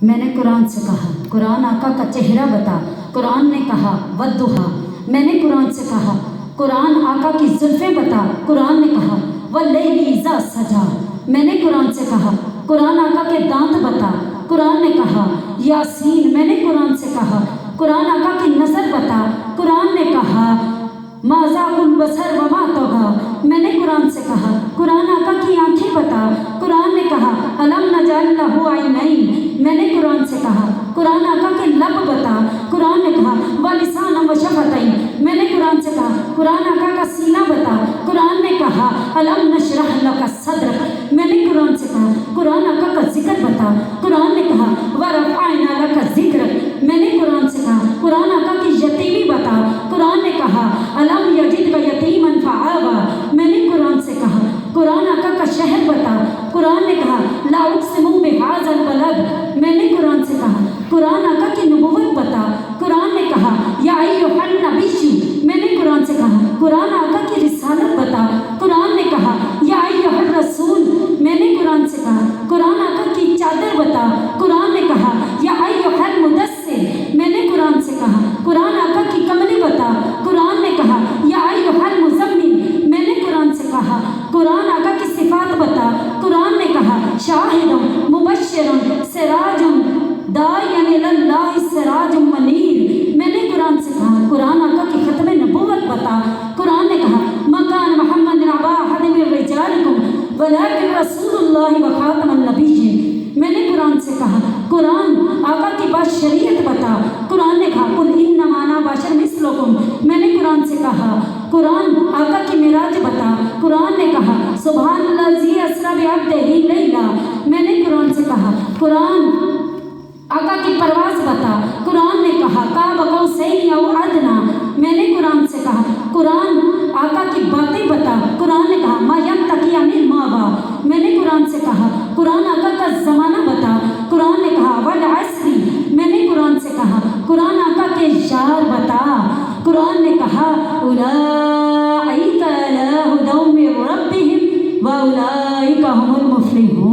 میں نے قرآن سے کہا قرآن آقا کا چہرہ بتا، قرآن نے کہا والضحیٰ۔ میں نے قرآن سے کہا قرآن آقا کی زلفیں بتا، قرآن نے کہا واللیل اذا سجا۔ میں نے قرآن سے کہا قرآن آقا کے دانت بتا، قرآن نے کہا یاسین۔ میں نے قرآن سے کہا قرآن آقا کی نظر بتا، قرآن نے کہا ما زاغ البصر وما طغى۔ میں نے قرآن سے کہا قرآن آقا کی آنکھیں بتا، قرآن نے کہا الم نجعل لہ عینین۔ میں نے قرآن سے کہا قرآن آقا کے لب بتا، قرآن نے کہا ولسانا وشفتین۔ میں نے قرآن سے کہا قرآن آقا کا سینہ بتا، قرآن نے کہا الم نشرح لک صدرک۔ میں نے قرآن سے کہا قرآن آقا کا ذکر بتا، قرآن نے کہا ورفعنا لک ذکرک۔ میں نے قرآن سے کہا قرآن آقا کی یتیمی بتا، قرآن نے کہا الم یجدک یتیما فآوی۔ میں نے قرآن سے کہا قرآن آقا کا شہر بتا، قرآن نے کہا لا اقسم بہذا البلد۔ میں نے قرآن سے کہا قرآن آقا کی نبوت بتا، قرآن نے کہا یا ایھا النبی۔ میں نے قرآن سے کہا قرآن آقا کی رسالت بتا، قرآن نے کہا یا ایھا الرسول۔ میں نے قرآن سے کہا قرآن آقا کی چادر بتا، قرآن نے کہا یا ایھا المدثر۔ میں نے قرآن سے کہا قرآن آقا کی کملی بتا، قرآن نے کہا یا ایھا المزمل۔ میں نے قرآن سے کہا قرآن آقا کی صفات بتا، قرآن نے کہا شاہد مبشر سراج داعیا الی اللہ سراج منیر۔ میں نے قرآن سے کہا قرآن آقا کی ختم نبوت بتا، قرآن نے کہا مکان محمد ابا احد من رجالکم ولکن رسول اللہ وخاتم النبیین۔ میں نے قرآن سے کہا قرآن آقا کی بشریت بتا، قرآن نے کہا قل انما انا بشر مثلکم۔ میں نے قرآن سے کہا قرآن آقا کی معراج بتا، قرآن نے کہا سبحان الذی اسری بعبدہ لیلا۔ میں نے قرآن سے کہا قرآن آقا کی پرواز بتا، قرآن نے کہا قاب قوسین او ادنیٰ۔ میں نے قرآن سے کہا قرآن آقا کی باتیں بتا، قرآن نے کہا ما ینطق عن الہویٰ۔ میں نے قرآن سے کہا قرآن آقا کا زمانہ بتا، قرآن نے کہا والعصر۔ میں نے قرآن سے کہا قرآن آقا کے یار بتا، قرآن نے کہا اولئک علی ھدی من ربہم واولئک ھم المفلحون۔